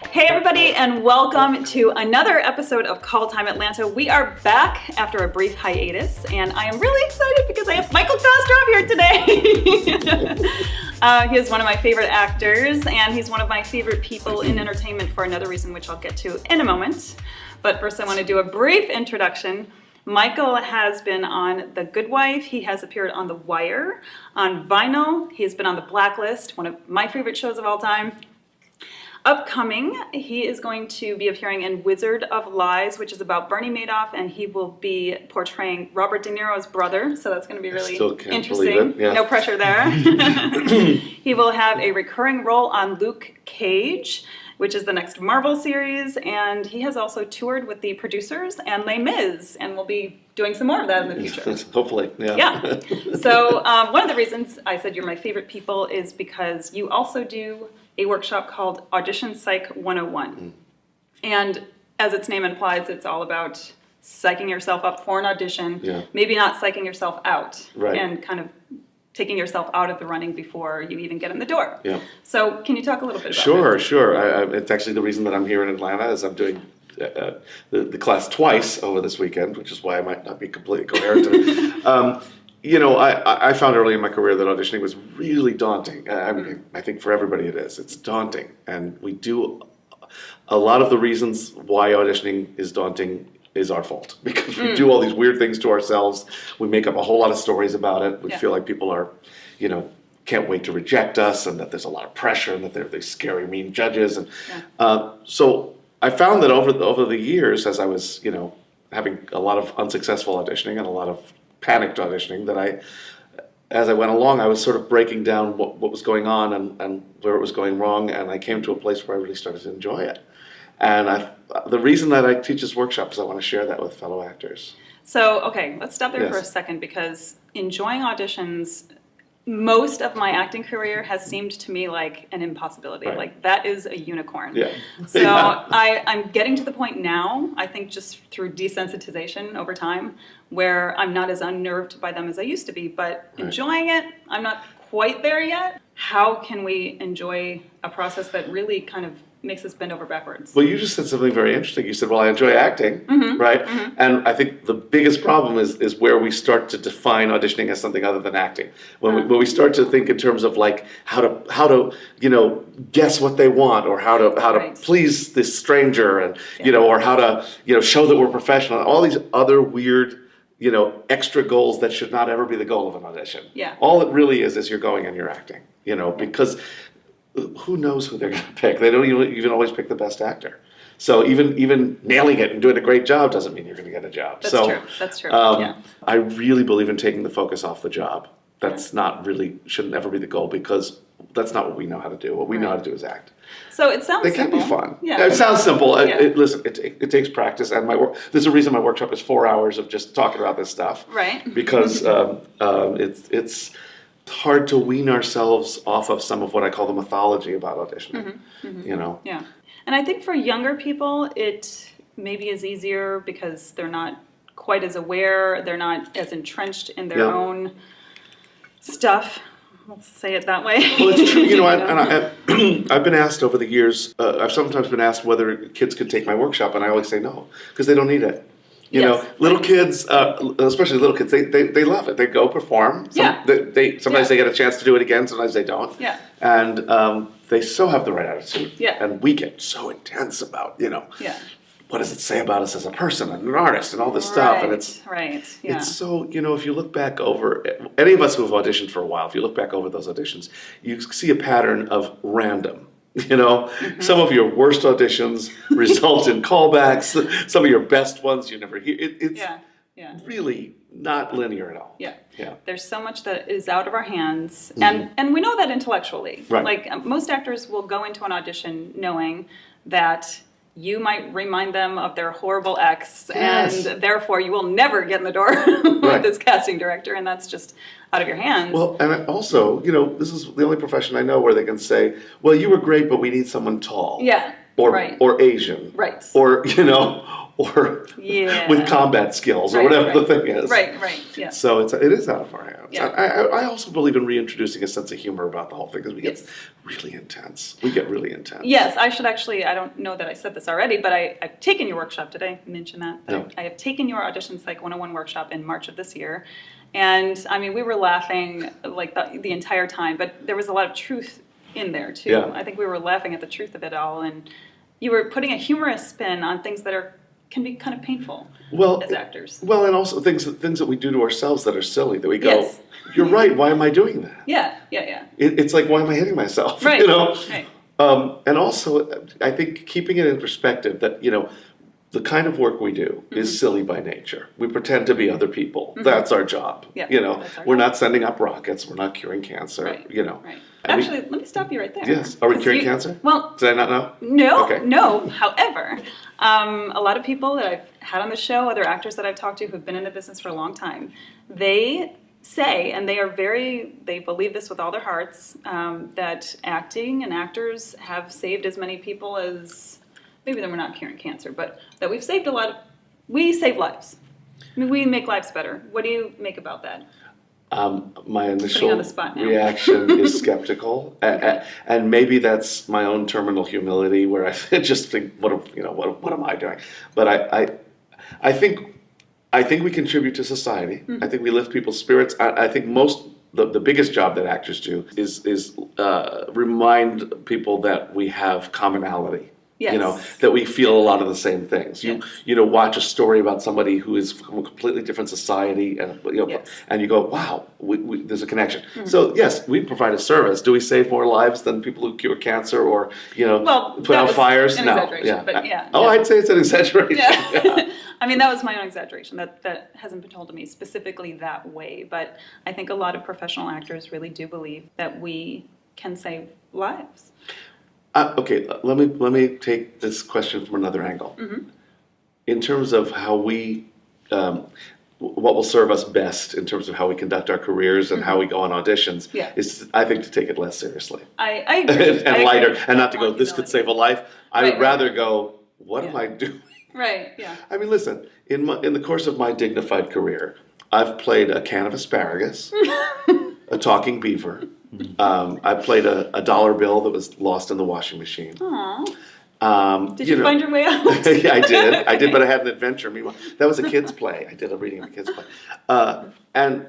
Hey everybody, and welcome to another episode of Call Time Atlanta. We are back after a brief hiatus, and I am really excited because I have Michael Kostroff here today. He is one of my favorite actors, and he's one of my favorite people in entertainment for another reason, which I'll get to in a moment. But first I want to do a brief introduction. Michael has been on The Good Wife. He has appeared on The Wire, on Vinyl. He has been on The Blacklist, one of my favorite shows of all time. Upcoming, he is going to be appearing in Wizard of Lies, which is about Bernie Madoff, and he will be portraying Robert DeNiro's brother, so that's going to be really interesting. Yeah. No pressure there. He will have a recurring role on Luke Cage, which is the next Marvel series, and he has also toured with the producers and Les Mis, and we'll be doing some more of that in the future. Hopefully, yeah. Yeah. So one of the reasons I said you're my favorite people is because you also do a workshop called Audition Psych 101. And as its name implies, it's all about psyching yourself up for an audition, maybe not psyching yourself out, and kind of taking yourself out of the running before you even get in the door. Yeah. So can you talk a little bit about that? Sure. It's actually the reason that I'm here in Atlanta is I'm doing the class twice over this weekend, which is why I might not be completely coherent today. You know, I found early in my career that auditioning was really daunting. I mean, I think for everybody it is. It's daunting. And we do a lot of the reasons why auditioning is daunting is our fault, because we do all these weird things to ourselves. We make up a whole lot of stories about it. We feel like people are, you know, can't wait to reject us, and that there's a lot of pressure, and that they're these scary, mean judges. And so I found that over the years, as I was, you know, having a lot of unsuccessful auditioning and a lot of panicked auditioning, that as I went along, I was sort of breaking down what was going on and where it was going wrong, and I came to a place where I really started to enjoy it. And the reason that I teach this workshop is I want to share that with fellow actors. So, okay, let's stop there for a second, because enjoying auditions, most of my acting career has seemed to me like an impossibility. Like, that is a unicorn. Yeah. So I'm getting to the point now, I think just through desensitization over time, where I'm not as unnerved by them as I used to be, but enjoying it, I'm not quite there yet. How can we enjoy a process that really kind of makes us bend over backwards? Well, you just said something very interesting. You said, well, I enjoy acting, right? And I think the biggest problem is where we start to define auditioning as something other than acting. When we start to think in terms of like how to you know, guess what they want, or how to please this stranger, and you know, or how to, you know, show that we're professional, all these other weird, you know, extra goals that should not ever be the goal of an audition. Yeah. All it really is you're going and you're acting, you know, because who knows who they're going to pick? They don't even always pick the best actor. So even nailing it and doing a great job doesn't mean you're going to get a job. That's true. That's true. I really believe in taking the focus off the job. That's not really, shouldn't ever be the goal, because that's not what we know how to do. What we know how to do is act. So it sounds simple. It can be fun. Yeah. It sounds simple. Listen, it takes practice, and there's a reason my workshop is 4 hours of just talking about this stuff. Right. Because it's hard to wean ourselves off of some of what I call the mythology about auditioning. You know. Yeah. And I think for younger people, it maybe is easier because they're not quite as aware. They're not as entrenched in their own stuff. Let's say it that way. Well, it's true. You know, I've been asked over the years, I've sometimes been asked whether kids could take my workshop, and I always say no, because they don't need it. You know, little kids, especially little kids, they love it. They go perform. Sometimes they get a chance to do it again, sometimes they don't. Yeah. And they so have the right attitude. Yeah. And we get so intense about, you know, what does it say about us as a person and an artist and all this stuff. And it's it's so, you know, if you look back over, any of us who have auditioned for a while, if you look back over those auditions, you see a pattern of random. You know, some of your worst auditions result in callbacks. Some of your best ones you never hear. It's really not linear at all. Yeah. There's so much that is out of our hands, and we know that intellectually. Right. Like most actors will go into an audition knowing that you might remind them of their horrible ex, and therefore you will never get in the door with this casting director, and that's just out of your hands. Well, and also, you know, this is the only profession I know where they can say, well, you were great, but we need someone tall. Yeah. Or Asian. Right. Or, you know, or Yeah. with combat skills or Right, whatever right. the thing is. Right, yeah. So it is out of our hands. Yeah. I also believe in reintroducing a sense of humor about the whole thing because we get Yes. really intense. We get really intense. Yes, I should actually, I don't know that I said this already, but I've taken your workshop. Did I mention that? No. I have taken your Audition Psych 101 workshop in March of this year. And I mean, we were laughing like the entire time, but there was a lot of truth in there too. Yeah. I think we were laughing at the truth of it all. And you were putting a humorous spin on things that can be kind of painful as actors. Well, and also things that we do to ourselves that are silly, that we go, Yes. you're right, why am I doing that? Yeah. It's like, why am I hitting myself? Right. You know? Right. And also, I think keeping it in perspective that, the kind of work we do is silly by nature. We pretend to be other people. That's our job. Yeah, that's our we're job. not sending up rockets. We're not curing cancer. Right. Right. Actually, let me stop you right there. Yes. Are we 'Cause curing cancer? Well, Did I not know? no, Okay. no. However, a lot of people that I've had on the show, other actors that I've talked to who've been in the business for a long time, they say, and they believe this with all their hearts, that acting and actors have saved as many people as, maybe then we're not curing cancer, but that we save lives. I mean, we make lives better. What do you make about that? My Putting initial on the spot now. reaction is skeptical, and maybe that's my own terminal humility, where I just think, what am I doing? But I think we contribute to society. I think we lift people's spirits. I think the biggest job that actors do is remind people that we have commonality. Yes. That we feel a lot of the same things. Yes. Watch a story about somebody who is from a completely different society, and Yes. and you go, wow, there's a connection. So yes, we provide a service. Do we save more lives than people who cure cancer or put that out was fires? an No, exaggeration, but yeah. Oh, I'd say it's an exaggeration. Yeah. I mean, that was my own exaggeration. That hasn't been told to me specifically that way, but I think a lot of professional actors really do believe that we can save lives. Okay, let me take this question from another angle. In terms of how we, what will serve us best in terms of how we conduct our careers and how we go on auditions, is I think to take it less seriously. I agree. and lighter, and not to go, this could save a life. I would rather go, what am I doing? Right. Yeah. I mean, listen. In the course of my dignified career, I've played a can of asparagus, a talking beaver. I played a dollar bill that was lost in the washing machine. Aww. Did you find your way out? Yeah, I did, but I had an adventure. Meanwhile, that was a kid's play. I did a reading of a kid's play. And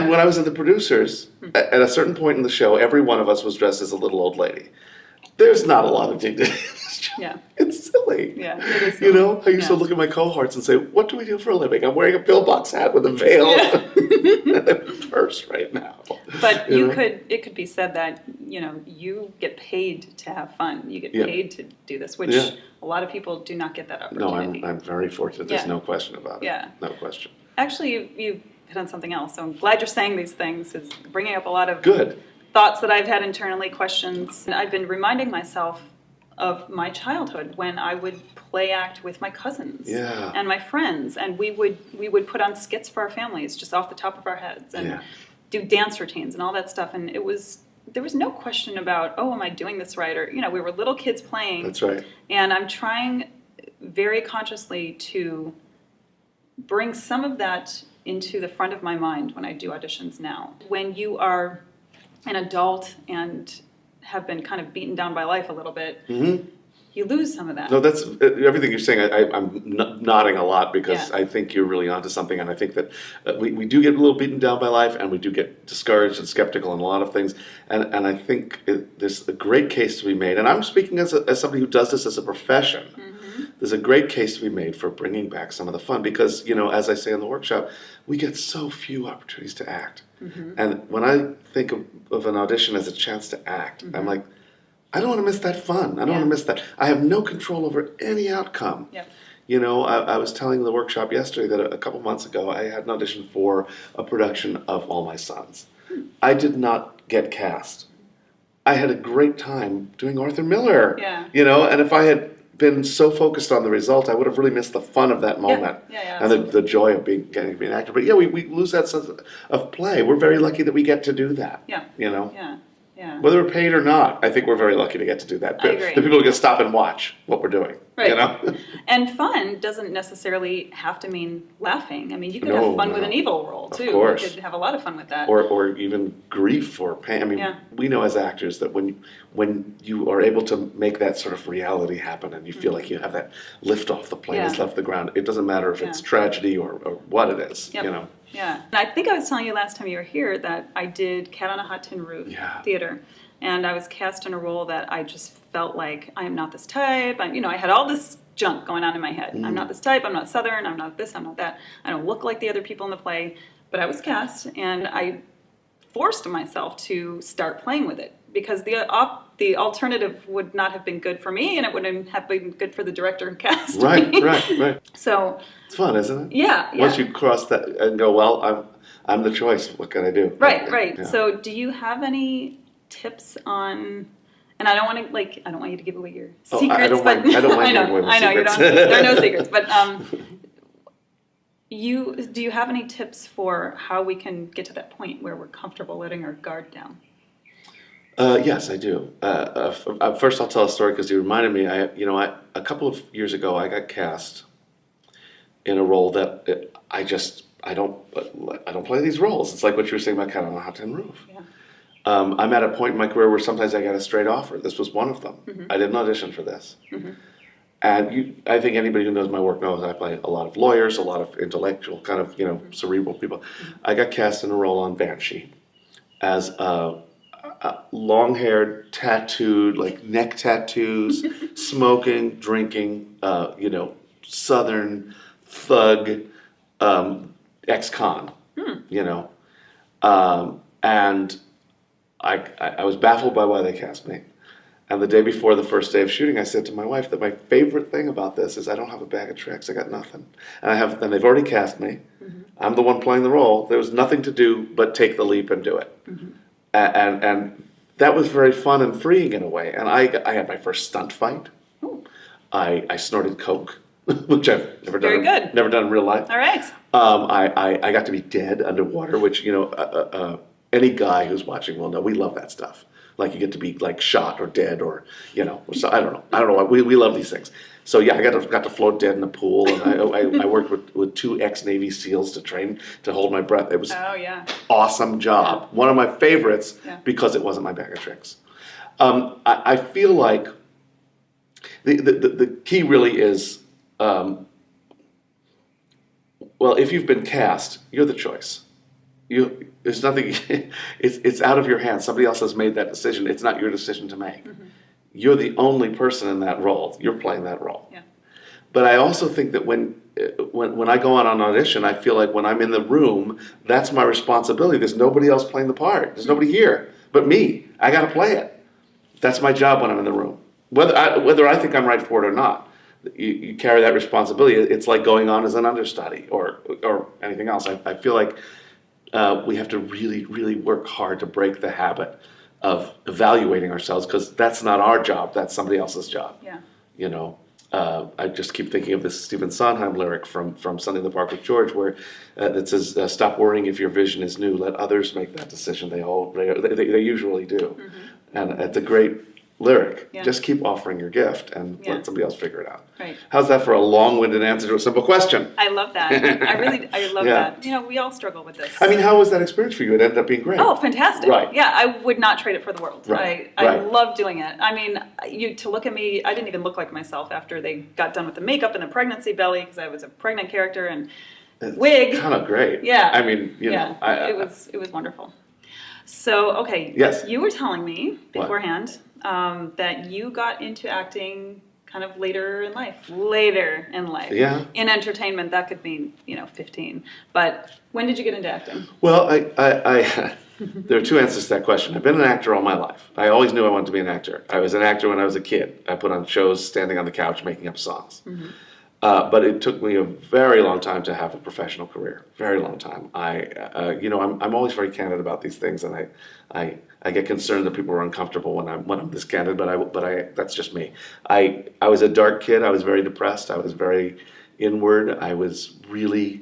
when I was in the producers, at a certain point in the show, every one of us was dressed as a little old lady. There's not a lot of dignity in this job. Yeah. It's silly. Yeah, it is silly. I used to look at my cohorts and say, what do we do for a living? I'm wearing a pillbox hat with a veil and a purse right now. But it could be said that, you get paid to have fun. You get paid to do this, which a lot of people do not get that opportunity. No, I'm very fortunate. There's no question about it. Yeah. No question. Actually, you've hit on something else. So I'm glad you're saying these things. It's bringing up a lot of Good. thoughts that I've had internally, questions. And I've been reminding myself of my childhood when I would play act with my cousins and my friends, and we would put on skits for our families just off the top of our heads and do dance routines and all that stuff. And there was no question about, oh, am I doing this right? Or we were little kids playing. That's right. And I'm trying very consciously to bring some of that into the front of my mind when I do auditions now. When you are an adult and have been kind of beaten down by life a little bit, you lose some of that. No, that's everything you're saying. I'm nodding a lot because I think you're really onto something, and I think that we do get a little beaten down by life, and we do get discouraged and skeptical in a lot of things, and I think there's a great case to be made, and I'm speaking as somebody who does this as a profession. There's a great case to be made for bringing back some of the fun because, as I say in the workshop, we get so few opportunities to act. And when I think of an audition as a chance to act, I'm like, I don't want to miss that fun. I don't want to miss that. I have no control over any outcome. I was telling the workshop yesterday that a couple months ago I had an audition for a production of All My Sons. I did not get cast. I had a great time doing Arthur Miller. And if I had been so focused on the result, I would have really missed the fun of that moment and the joy of getting to be an actor. But we lose that sense of play. We're very lucky that we get to do that. Yeah. Whether we're paid or not, I think we're very lucky to get to do that. I agree. The people who can stop and watch what we're doing. Right. You know? And fun doesn't necessarily have to mean laughing. I mean, you could No, have fun no. with an evil role, too. Of course. You could have a lot of fun with that. Or even grief or pain. I mean, Yeah. we know as actors that when you are able to make that sort of reality happen and you feel like you have that lift off, the plane has Yeah. left the ground, it doesn't matter if it's Yeah. tragedy or what it is, Yep. you know. Yeah. And I think I was telling you last time you were here that I did Cat on a Hot Tin Roof theater. And I was cast in a role that I just felt like, I am not this type. I had all this junk going on in my head. I'm not this type. I'm not Southern. I'm not this. I'm not that. I don't look like the other people in the play. But I was cast, and I forced myself to start playing with it because the alternative would not have been good for me, and it wouldn't have been good for the director and cast. Right. So It's fun, isn't it? yeah. Once you cross that and go, well, I'm the choice. What can I do? Right. Yeah. So do you have any tips on? And I don't want you to give away your secrets. I don't mind giving away my I know secrets. there are no secrets. But do you have any tips for how we can get to that point where we're comfortable letting our guard down? Yes, I do. First, I'll tell a story because you reminded me. A couple of years ago, I got cast in a role that I don't play these roles. It's like what you were saying about Cat on a Hot Tin Roof. Yeah. I'm at a point in my career where sometimes I get a straight offer. This was one of them. Mm-hmm. I didn't audition for this. Mm-hmm. And I think anybody who knows my work knows I play a lot of lawyers, a lot of intellectual, kind of, cerebral people. Mm-hmm. I got cast in a role on Banshee as a long-haired, tattooed, like neck tattoos, smoking, drinking, Southern thug, ex-con, and I was baffled by why they cast me. And the day before the first day of shooting, I said to my wife that my favorite thing about this is I don't have a bag of tricks. I got nothing. And they've already cast me. Mm-hmm. I'm the one playing the role. There was nothing to do but take the leap and do it. Mm-hmm. And that was very fun and freeing in a way. And I had my first stunt fight. Ooh. I snorted coke, which I've never done. Very good. Never done in real life. All right. I got to be dead underwater, which any guy who's watching will know. We love that stuff. Like you get to be like shot or dead or so, I don't know. We love these things. So yeah, I got to float dead in a pool, and I worked with 2 ex-Navy SEALs to train to hold my breath. It was awesome job. Yeah. One of my favorites because it wasn't my bag of tricks. I feel like the key really is if you've been cast, you're the choice. There's nothing. It's out of your hands. Somebody else has made that decision. It's not your decision to make. Mm-hmm. You're the only person in that role. You're playing that role. Yeah. But I also think that when I go on an audition, I feel like when I'm in the room, that's my responsibility. There's nobody else playing the part. There's nobody here but me. I got to play it. That's my job when I'm in the room. Whether I think I'm right for it or not, you carry that responsibility. It's like going on as an understudy or anything else. I feel like we have to really, really work hard to break the habit of evaluating ourselves because that's not our job. That's somebody else's job. Yeah. I just keep thinking of this Stephen Sondheim lyric from Sunday in the Park with George, where that says, "Stop worrying if your vision is new. Let others make that decision. They usually do." Mm-hmm. And it's a great lyric. Yeah. Just keep offering your gift and let somebody else figure it out. Right. How's that for a long-winded answer to a simple question? I love that. I love that. We all struggle with this. I mean, how was that experience for you? It ended up being great. Oh, fantastic. Right. Yeah, I would not trade it for the world. Right. I love doing it. I mean, to look at me, I didn't even look like myself after they got done with the makeup and the pregnancy belly because I was a pregnant character and wig. Kind of great. Yeah. I mean, it was wonderful. So, okay. Yes. You were telling me beforehand that you got into acting kind of later in life. Yeah. In entertainment, that could mean, 15. But when did you get into acting? Well, there are 2 answers to that question. I've been an actor all my life. I always knew I wanted to be an actor. I was an actor when I was a kid. I put on shows standing on the couch making up songs. Mm-hmm. But it took me a very long time to have a professional career. Very long time. I'm always very candid about these things, and I get concerned that people are uncomfortable when I'm this candid. But that's just me. I was a dark kid. I was very depressed. I was very inward. I was really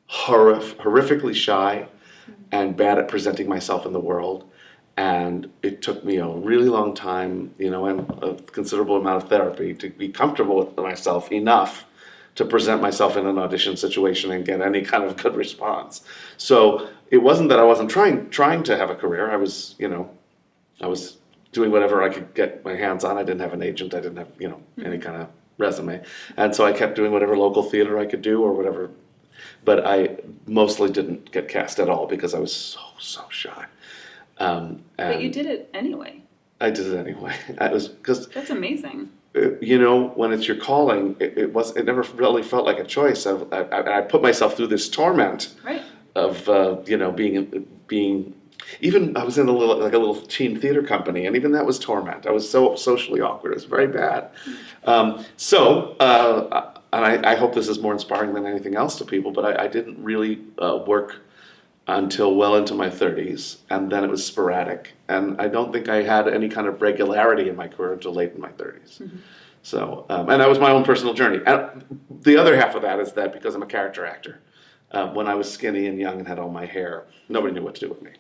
horrifically shy and bad at presenting myself in the world. And it took me a really long time, and a considerable amount of therapy to be comfortable with myself enough to present myself in an audition situation and get any kind of good response. So it wasn't that I wasn't trying to have a career. I was doing whatever I could get my hands on. I didn't have an agent. I didn't have, any kind of resume. And so I kept doing whatever local theater I could do or whatever. But I mostly didn't get cast at all because I was so shy. But you did it anyway. I did it anyway. That's amazing. When it's your calling, it never really felt like a choice. I put myself through this torment of being. Even I was in a little teen theater company, and even that was torment. I was so socially awkward. It was very bad. And I hope this is more inspiring than anything else to people. But I didn't really work until well into my 30s, and then it was sporadic. And I don't think I had any kind of regularity in my career until late in my 30s. Mm-hmm. So, and that was my own personal journey. And the other half of that is that because I'm a character actor, when I was skinny and young and had all my hair, nobody knew what to do with me.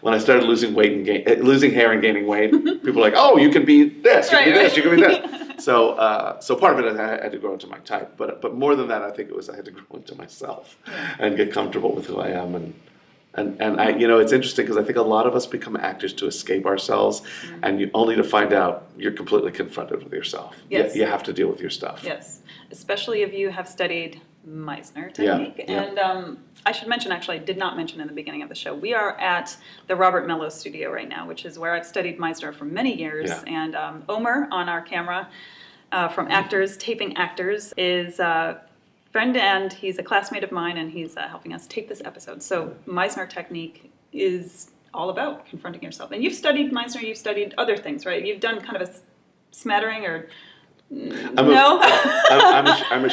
When I started losing weight and losing hair and gaining weight, people were like, "Oh, you can be this, you can be this, you can be that." So part of it I had to grow into my type, but more than that, I think it was I had to grow into myself and get comfortable with who I am, and I, it's interesting because I think a lot of us become actors to escape ourselves, and you only to find out you're completely confronted with yourself. Yes. You have to deal with your stuff. Yes, especially if you have studied Meisner technique. Yeah. And I should mention, actually, I did not mention in the beginning of the show, we are at the Robert Mello studio right now, which is where I've studied Meisner for many years. Yeah. And Omer on our camera from Actors, Taping Actors, is a friend, and he's a classmate of mine, and he's helping us tape this episode. So Meisner technique is all about confronting yourself. And you've studied Meisner, you've studied other things, right? You've done kind of a smattering or... I'm a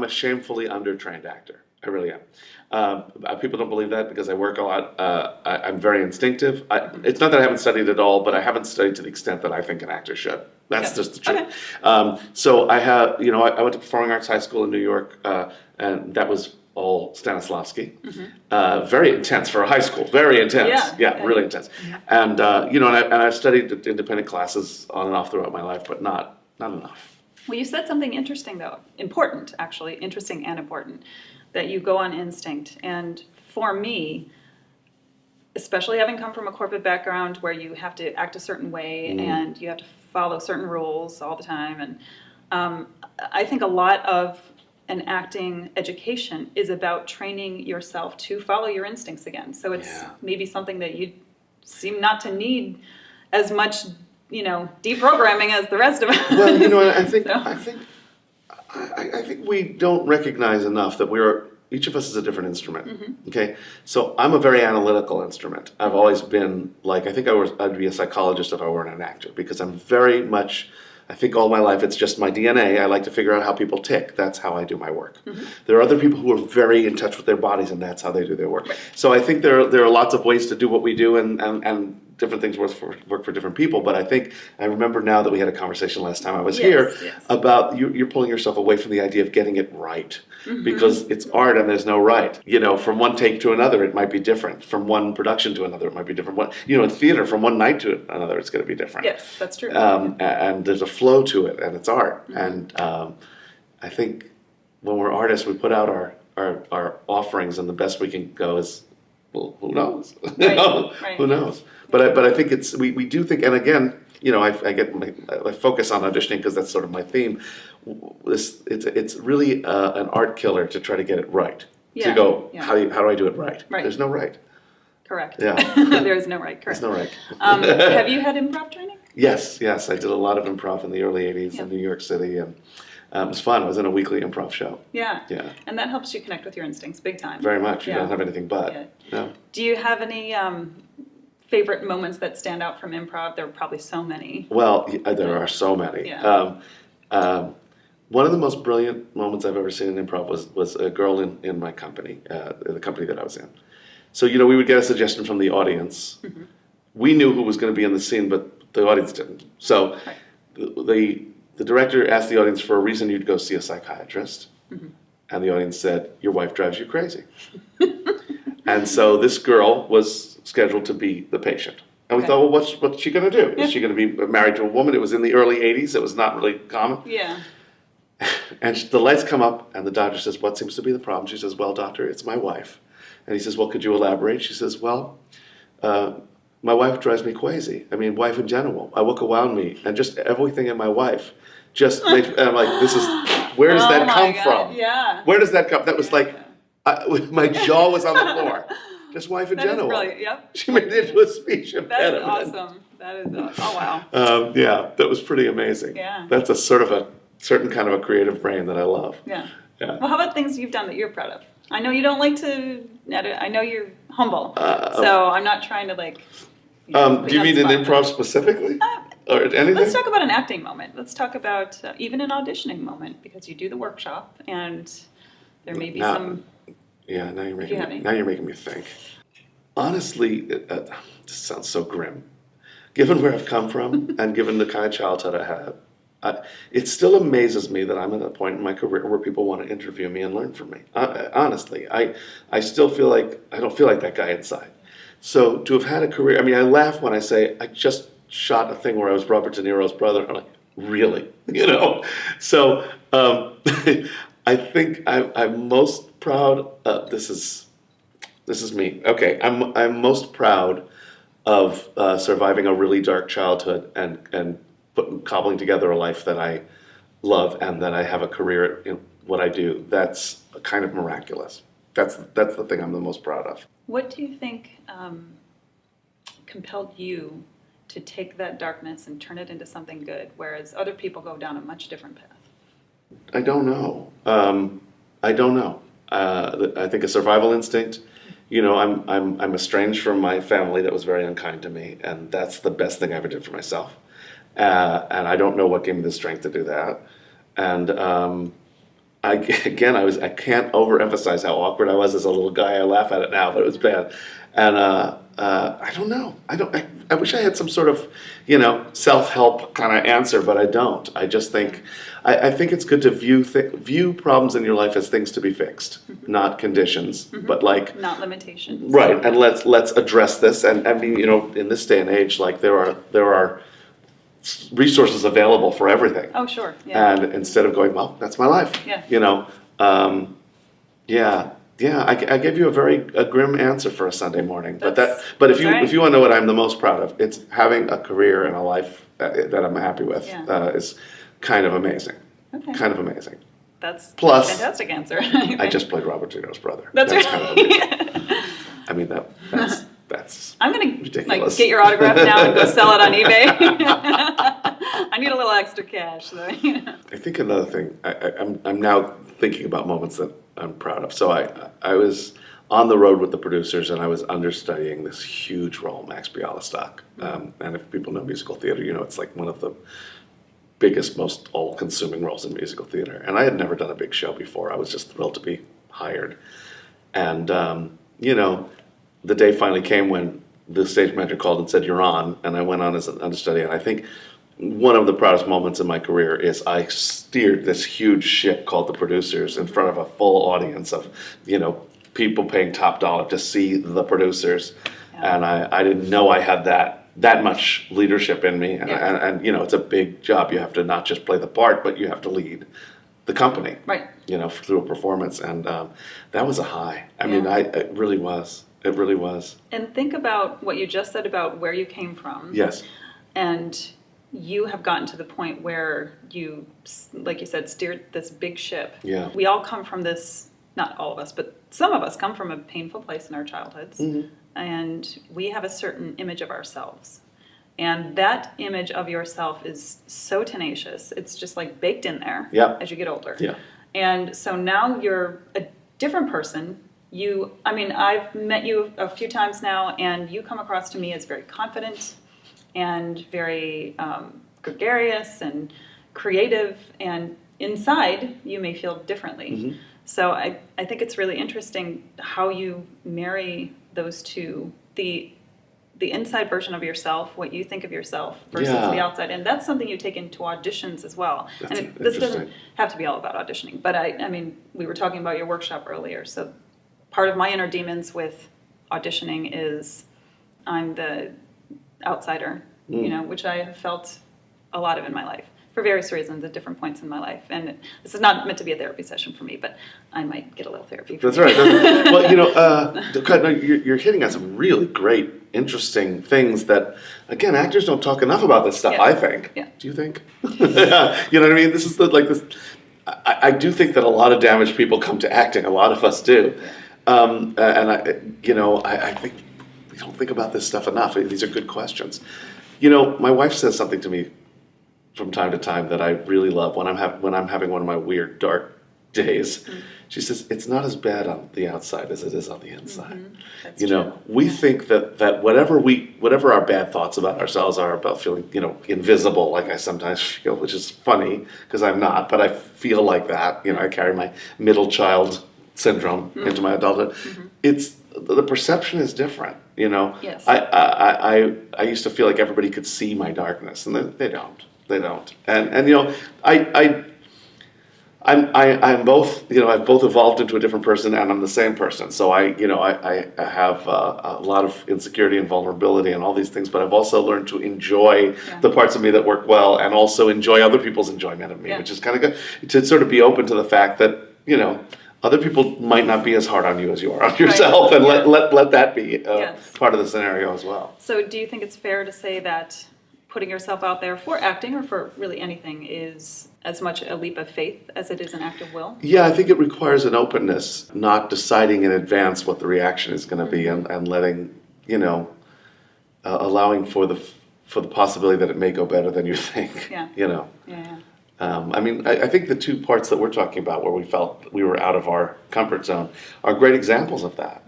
shamefully undertrained actor. I really am. People don't believe that because I work a lot. I'm very instinctive. It's not that I haven't studied at all, but I haven't studied to the extent that I think an actor should. That's just the truth. Okay. So I have, I went to Performing Arts High School in New York, and that was all Stanislavski. Mm-hmm. Very intense for a high school. Very intense. Yeah, really intense. And I've studied independent classes on and off throughout my life, but not enough. Well, you said something interesting, though. Important, actually. Interesting and important. That you go on instinct. And for me, especially having come from a corporate background where you have to act a certain way and you have to follow certain rules all the time. And I think a lot of an acting education is about training yourself to follow your instincts again. So it's maybe something that you seem not to need as much deprogramming as the rest of us. Well, I think we don't recognize enough that each of us is a different instrument. Mm-hmm. Okay, so I'm a very analytical instrument. I've always been like, I think I'd be a psychologist if I weren't an actor because I'm very much. I think all my life it's just my DNA. I like to figure out how people tick. That's how I do my work. Mm-hmm. There are other people who are very in touch with their bodies, and that's how they do their work. Right. So I think there are lots of ways to do what we do, and different things work for different people. But I remember now that we had a conversation last time I was here about you're pulling yourself away from the idea of getting it right. Mm-hmm. Because it's art and there's no right. From one take to another, it might be different. From one production to another, it might be different. In theater, from one night to another, it's going to be different. Yes, that's true. And there's a flow to it, and it's art. Mm-hmm. And I think when we're artists, we put out our offerings, and the best we can go is, well, who knows? Right. Who knows? But I think we do think, and again, I focus on auditioning because that's sort of my theme. It's really an art killer to try to get it right. Yeah. To go, how do I do it right? There's no right. Correct. Yeah. There is no right. Correct. There's no right. Have you had improv training? Yes. I did a lot of improv in the early 80s in New York City, and it was fun. I was in a weekly improv show. Yeah. And that helps you connect with your instincts big time. Very much. You don't have anything but. Yeah. No. Do you have any favorite moments that stand out from improv? There are probably so many. Well, there are so many. Yeah. One of the most brilliant moments I've ever seen in improv was a girl in my company, the company that I was in. So, we would get a suggestion from the audience. Mm-hmm. We knew who was going to be in the scene, but the audience didn't. So the director asked the audience for a reason you'd go see a psychiatrist. Mm-hmm. And the audience said, "Your wife drives you crazy." And so this girl was scheduled to be the patient. And we Okay. thought, well, what's she going to do? Is she going to be married to a woman? It was in the early 80s. It was not really common. Yeah. And the lights come up, and the doctor says, what seems to be the problem? She says, well, doctor, it's my wife. And he says, well, could you elaborate? She says, well, my wife drives me crazy. I mean, wife in general. I look around me, and just everything in my wife just makes, and I'm like, where does that come from? Yeah. Where does that come? That was like, my jaw was on the floor. Just wife in general. That is brilliant. Yep. She made it into a speech That is awesome. That is awesome. Oh, wow. Yeah, that was pretty amazing. Yeah. That's a sort of a certain kind of a creative brain that I love. Yeah. Yeah. Well, how about things you've done that you're proud of? I know you don't like to edit. I know you're humble. So I'm not trying to like. Do you mean in improv specifically? Or anything? Let's talk about an acting moment. Let's talk about even an auditioning moment, because you do the workshop and there may be some. Yeah, now you're making me think. Honestly, this sounds so grim. Given where I've come from and given the kind of childhood I had, it still amazes me that I'm at a point in my career where people want to interview me and learn from me. Honestly, I still feel like I don't feel like that guy inside. So to have had a career, I mean, I laugh when I say I just shot a thing where I was Robert DeNiro's brother. I'm like, really? So I think I'm most proud. This is me. Okay, I'm most proud of surviving a really dark childhood and cobbling together a life that I love and that I have a career in what I do. That's kind of miraculous. That's the thing I'm the most proud of. What do you think compelled you to take that darkness and turn it into something good, whereas other people go down a much different path? I don't know. I think a survival instinct. I'm estranged from my family that was very unkind to me, and that's the best thing I ever did for myself. And I don't know what gave me the strength to do that. And I can't overemphasize how awkward I was as a little guy. I laugh at it now, but it was bad. And I don't know. I wish I had some sort of, self-help kind of answer, but I don't. I just think, I think it's good to view problems in your life as things to be fixed, not conditions, but like not limitations. Right, and let's address this. And I mean, in this day and age, like there are resources available for everything. Oh, sure. Yeah. And instead of going, well, that's my life. Yeah. I gave you a grim answer for a Sunday morning. But if you right. if you want to know what I'm the most proud of, it's having a career and a life that I'm happy with. Is kind of amazing. Okay. Kind of amazing. That's Plus, a fantastic answer. I just played Robert DeNiro's brother. That's right. Kind of amazing. I mean that's I'm gonna ridiculous. get your autograph now and go sell it on eBay. I need a little extra cash, though. I think another thing. I'm now thinking about moments that I'm proud of. So I was on the road with the producers, and I was understudying this huge role, Max Bialystock. And if people know musical theater, it's like one of the biggest, most all-consuming roles in musical theater. And I had never done a big show before. I was just thrilled to be hired. And the day finally came when the stage manager called and said, "You're on," and I went on as an understudy. And I think one of the proudest moments in my career is I steered this huge ship called the producers in front of a full audience of, people paying top dollar to see the producers. Yeah. And I didn't know I had that much leadership in me. And it's a big job. You have to not just play the part, but you have to lead the company, right? Through a performance. And that was a high. I mean, it really was. It really was. And think about what you just said about where you came from. Yes. And you have gotten to the point where you, like you said, steered this big ship. Yeah. We all come from this, not all of us, but some of us come from a painful place in our childhoods. Mm-hmm. And we have a certain image of ourselves. And that image of yourself is so tenacious. It's just like baked in there as you get older. Yeah. And so now you're a different person. I've met you a few times now, and you come across to me as very confident and very gregarious and creative, and inside you may feel differently. Mm-hmm. So I think it's really interesting how you marry those two, the inside version of yourself, what you think of yourself, versus the outside. And that's something you take into auditions as well. This doesn't have to be all about auditioning, but I mean, we were talking about your workshop earlier, so part of my inner demons with auditioning is I'm the outsider, which I have felt a lot of in my life for various reasons at different points in my life. And this is not meant to be a therapy session for me, but I might get a little therapy. That's right. Well, you're hitting on some really great, interesting things that, again, actors don't talk enough about this stuff, I think. Yeah. Do you think? You know what I mean? This is this. I do think that a lot of damaged people come to acting. A lot of us do. And I think we don't think about this stuff enough. These are good questions. My wife says something to me from time to time that I really love when I'm having one of my weird dark days. She says it's not as bad on the outside as it is on the inside. That's true. We think that whatever our bad thoughts about ourselves are about feeling invisible, like I sometimes feel, which is funny because I'm not, but I feel like that. I carry my middle child syndrome into my adulthood. It's the perception is different. Yes. I used to feel like everybody could see my darkness, and they don't. They don't. And I'm both. I've both evolved into a different person, and I'm the same person. So I have a lot of insecurity and vulnerability and all these things. But I've also learned to enjoy the parts of me that work well, and also enjoy other people's enjoyment of me, which is kind of good to sort of be open to the fact that other people might not be as hard on you as you are on yourself, and let that be part of the scenario as well. So do you think it's fair to say that putting yourself out there for acting or for really anything is as much a leap of faith as it is an act of will? Yeah, I think it requires an openness, not deciding in advance what the reaction is going to be, and letting, allowing for the possibility that it may go better than you think. Yeah. I think the two parts that we're talking about where we felt we were out of our comfort zone are great examples of that.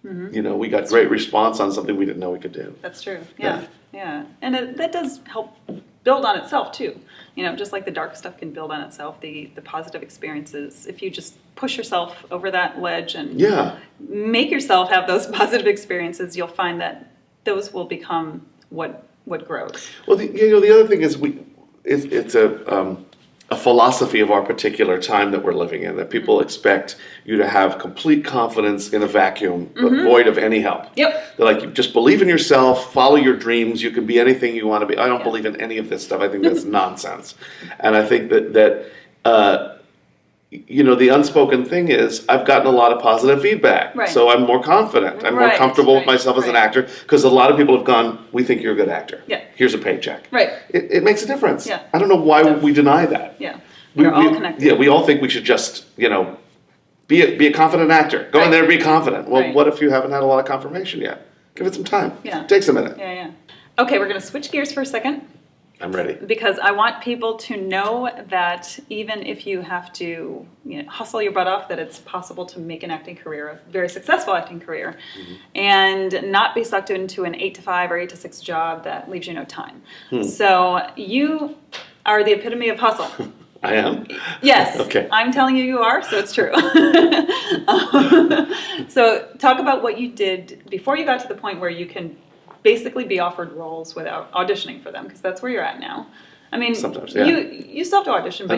We got great response on something we didn't know we could do. That's true. Yeah. And that does help build on itself too. Just like the dark stuff can build on itself, the positive experiences, if you just push yourself over that ledge and make yourself have those positive experiences, you'll find that those will become what grows. Well, the other thing is it's a philosophy of our particular time that we're living in, that people expect you to have complete confidence in a vacuum, but void of any help. Yep. They're like, you just believe in yourself, follow your dreams, you can be anything you want to be. I don't believe in any of this stuff. I think that's nonsense. And I think that the unspoken thing is I've gotten a lot of positive feedback. Right. So I'm more confident. I'm more comfortable with myself as an actor, because a lot of people have gone, we think you're a good actor. Yeah. Here's a paycheck. Right. It makes a difference. Yeah. I don't know why we deny that. Yeah. We're all connected. Yeah, we all think we should just, be a confident actor. Go in there and be confident. Well, what if you haven't had a lot of confirmation yet? Give it some time. Yeah. It takes a minute. Yeah. Okay, we're going to switch gears for a second. I'm ready. Because I want people to know that even if you have to hustle your butt off, that it's possible to make an acting career, a very successful acting career, and not be sucked into an 8-to-5 or 8-to-6 job that leaves you no time. So you are the epitome of hustle. I am? Yes. Okay. I'm telling you are, so it's true. So talk about what you did before you got to the point where you can basically be offered roles without auditioning for them, because that's where you're at now. I mean, sometimes, you still have to audition, but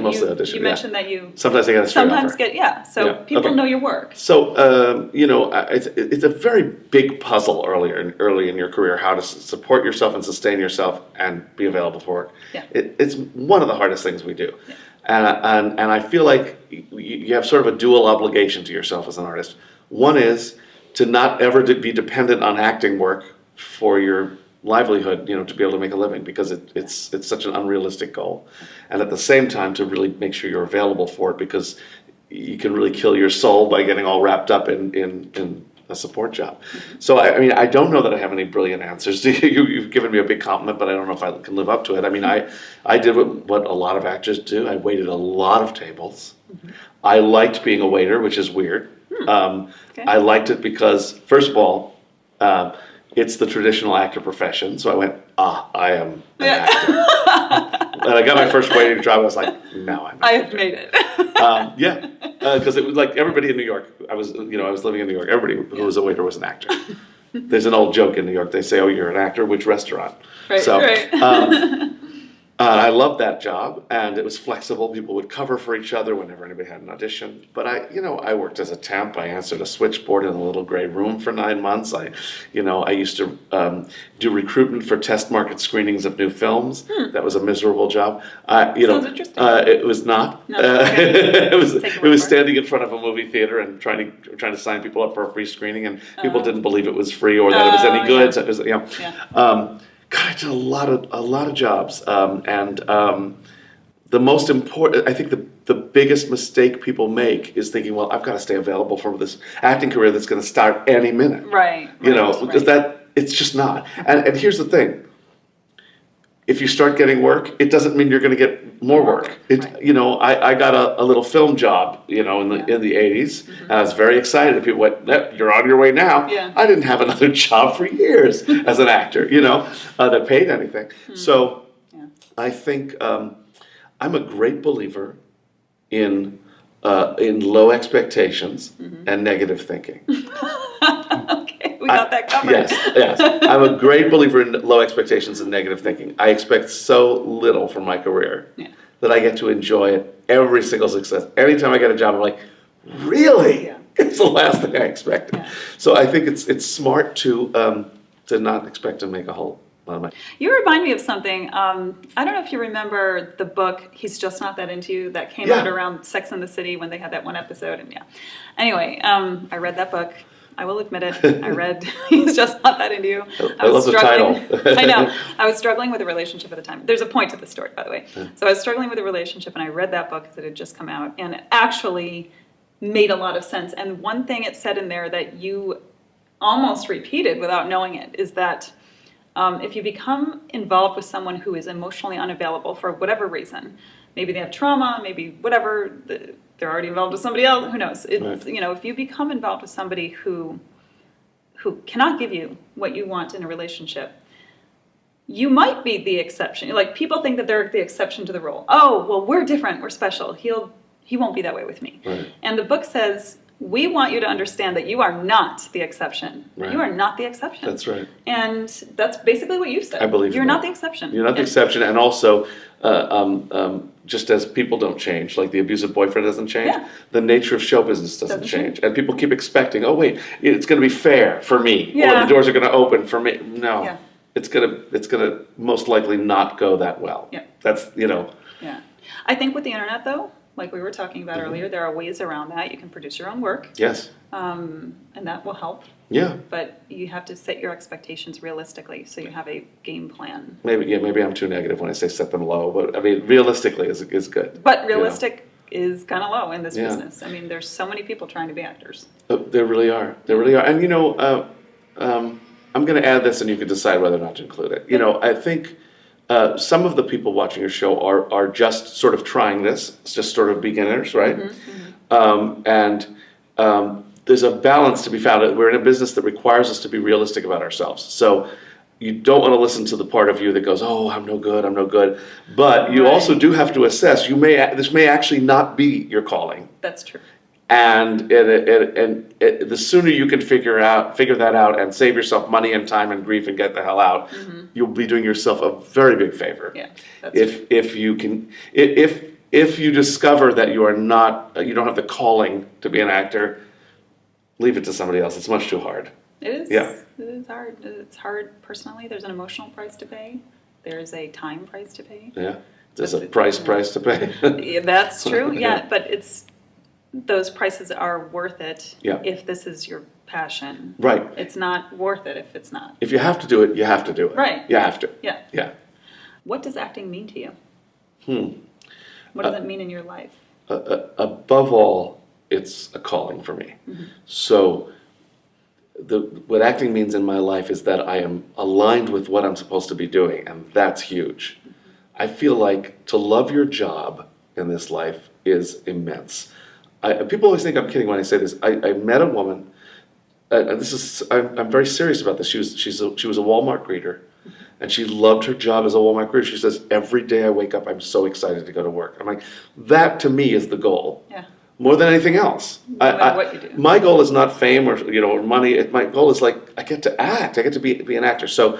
you mentioned that you sometimes I get a straight offer. So people know your work. So it's a very big puzzle early in your career, how to support yourself and sustain yourself and be available for work. Yeah. It's one of the hardest things we do. Yeah. And I feel like you have sort of a dual obligation to yourself as an artist. One is to not ever be dependent on acting work for your livelihood, to be able to make a living, because it's such an unrealistic goal. And at the same time, to really make sure you're available for it, because you can really kill your soul by getting all wrapped up in a support job. So I don't know that I have any brilliant answers. You've given me a big compliment, but I don't know if I can live up to it. I did what a lot of actors do. I waited a lot of tables. I liked being a waiter, which is weird. I liked it because, first of all, it's the traditional actor profession. So I went, I am an actor. And I got my first waiting job. I was like, no, I'm not. I have made it. Because it was like everybody in New York. I was living in New York. Everybody who was a waiter was an actor. There's an old joke in New York. They say, "Oh, you're an actor. Which restaurant?" Right. I loved that job, and it was flexible. People would cover for each other whenever anybody had an audition. But I worked as a temp. I answered a switchboard in a little gray room for 9 months. I used to do recruitment for test market screenings of new films. That was a miserable job. Sounds interesting. It was not. No, okay. It was standing in front of a movie theater and trying to sign people up for a free screening, and people didn't believe it was free or that it was any good. So it was, God, I did a lot of jobs, and the most important, I think the biggest mistake people make is thinking, well, I've got to stay available for this acting career that's going to start any minute. Right. Because it's just not. And here's the thing. If you start getting work, it doesn't mean you're going to get more work. I got a little film job, in the 80s, and I was very excited. People went, "You're on your way now." Yeah. I didn't have another job for years as an actor, that paid anything. So I think I'm a great believer in low expectations and negative thinking. Okay, we got that covered. Yes. I'm a great believer in low expectations and negative thinking. I expect so little from my career that I get to enjoy it, every single success. Anytime I get a job, I'm like, really? Yeah. It's the last thing I expected. Yeah. So I think it's smart to not expect to make a whole lot of money. You remind me of something. I don't know if you remember the book "He's Just Not That Into You" that came out around Sex and the City when they had that one episode. And Anyway, I read that book. I will admit it. I read "He's Just Not That Into You." I love the title. I know. I was struggling with a relationship at the time. There's a point to the story, by the way. So I was struggling with a relationship, and I read that book because it had just come out, and it actually made a lot of sense. And one thing it said in there that you almost repeated without knowing it is that if you become involved with someone who is emotionally unavailable for whatever reason, maybe they have trauma, maybe whatever, they're already involved with somebody else, who knows? It's, if you become involved with somebody who cannot give you what you want in a relationship, you might be the exception. Like, people think that they're the exception to the rule. Oh, well, we're different, we're special. He won't be that way with me. Right. And the book says, we want you to understand that you are not the exception. Right. You are not the exception. That's right. And that's basically what you said. I believe you're that. not the exception. You're not the exception, and also, just as people don't change, like the abusive boyfriend doesn't change, the nature of show business doesn't change. And people keep expecting, oh wait, it's going to be fair for me, or the doors are going to open for me. No, it's gonna most likely not go that well. Yeah. That's Yeah. I think with the internet, though, like we were talking about earlier, there are ways around that. You can produce your own work. Yes. And that will help. Yeah. But you have to set your expectations realistically, so you have a game plan. Maybe I'm too negative when I say set them low, but I mean realistically is good. But realistic is kind of low in this business. I mean, there's so many people trying to be actors. There really are. There really are. And I'm going to add this, and you can decide whether or not to include it. I think some of the people watching your show are just sort of trying this. It's just sort of beginners, right? There's a balance to be found. We're in a business that requires us to be realistic about ourselves. So you don't want to listen to the part of you that goes, "Oh, I'm no good." But you also do have to assess. This may actually not be your calling. That's true. And the sooner you can figure that out and save yourself money and time and grief and get the hell out, you'll be doing yourself a very big favor. Yeah, if you discover that you don't have the calling to be an actor, leave it to somebody else. It's much too hard. It is. Yeah. It is hard. It's hard personally. There's an emotional price to pay. There's a time price to pay. Yeah. There's a price to pay. Yeah, that's true. Yeah, but those prices are worth it if this is your passion. Right. It's not worth it if it's not. If you have to do it, you have to do it. Right. You have to. Yeah. Yeah. What does acting mean to you? What does it mean in your life? Above all, it's a calling for me. So what acting means in my life is that I am aligned with what I'm supposed to be doing, and that's huge. I feel like to love your job in this life is immense. People always think I'm kidding when I say this. I met a woman, and I'm very serious about this. She was a Walmart greeter, and she loved her job as a Walmart greeter. She says, every day I wake up, I'm so excited to go to work. I'm like, that to me is the goal. Yeah. more than anything else. No matter what you do. My goal is not fame or or money. My goal is like I get to act. I get to be an actor. So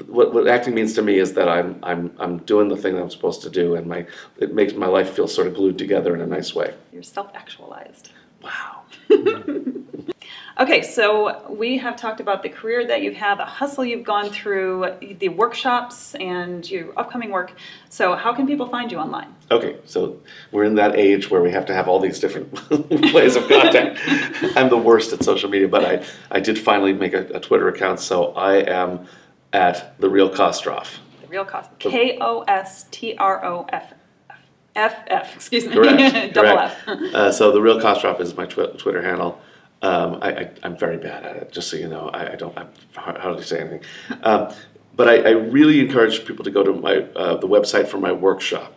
what acting means to me is that I'm doing the thing that I'm supposed to do, and it makes my life feel sort of glued together in a nice way. You're self-actualized. Wow. Okay, so we have talked about the career that you've had, the hustle you've gone through, the workshops, and your upcoming work. So how can people find you online? Okay, so we're in that age where we have to have all these different ways of contact. I'm the worst at social media, but I did finally make a Twitter account, so I am at The Real Kostroff. The Real Kostroff. Kostroff. Excuse me. Correct. Double correct. F. So The Real Kostroff is my Twitter handle. I'm very bad at it, just so you know. I hardly say anything. But I really encourage people to go to the website for my workshop,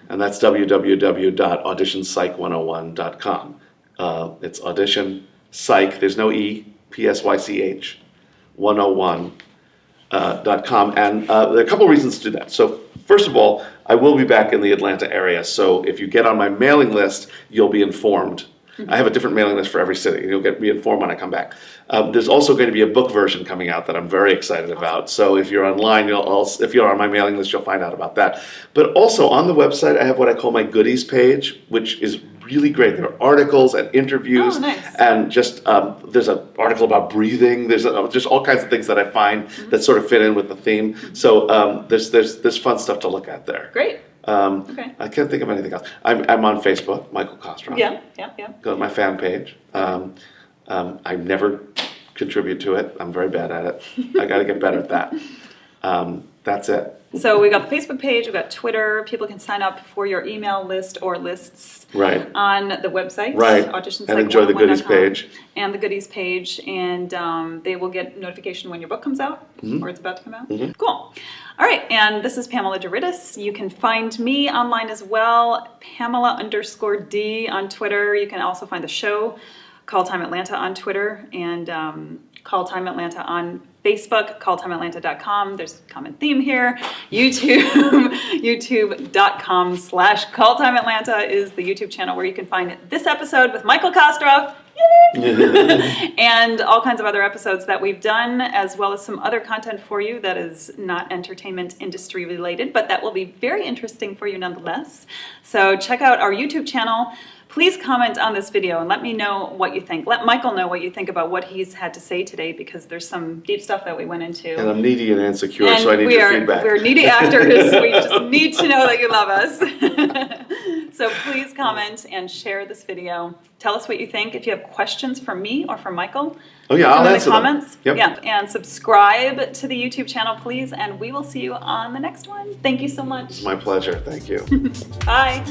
and that's www.auditionpsych101.com. It's Audition Psych, there's no E, P-S-Y-C-H, 101.com. And there are a couple of reasons to do that. So first of all, I will be back in the Atlanta area, so if you get on my mailing list, you'll be informed. I have a different mailing list for every city. You'll be informed when I come back. There's also going to be a book version coming out that I'm very excited about. So if you're online, if you're on my mailing list, you'll find out about that. But also on the website, I have what I call my goodies page, which is really great. There are articles and interviews, and just there's an article about breathing. There's just all kinds of things that I find that sort of fit in with the theme. So there's fun stuff to look at there. Great. Okay. I can't think of anything else. I'm on Facebook, Michael Kostroff. Yeah. Go to my fan page. I never contribute to it. I'm very bad at it. I got to get better at that. That's it. So we got the Facebook page, we got Twitter. People can sign up for your email list or lists on the website. Right. Audition Psych and enjoy the goodies page. And the goodies page, and they will get notification when your book comes out, or it's about to come out. Cool. All right, and this is Pamela Doridis. You can find me online as well, Pamela_D on Twitter. You can also find the show, Call Time Atlanta on Twitter, and Call Time Atlanta on Facebook, calltimeatlanta.com. There's a common theme here. YouTube, youtube.com/calltimeatlanta is the YouTube channel where you can find this episode with Michael Kostroff. And all kinds of other episodes that we've done, as well as some other content for you that is not entertainment industry related, but that will be very interesting for you nonetheless. So check out our YouTube channel. Please comment on this video and let me know what you think. Let Michael know what you think about what he's had to say today, because there's some deep stuff that we went into. And I'm needy and insecure, so I need your feedback. We're needy actors. We just need to know that you love us. So please comment and share this video. Tell us what you think. If you have questions for me or for Michael, I'll answer in the comments. Them. Yep. Yeah, and subscribe to the YouTube channel, please, and we will see you on the next one. Thank you so much. It's my pleasure. Thank you. Bye.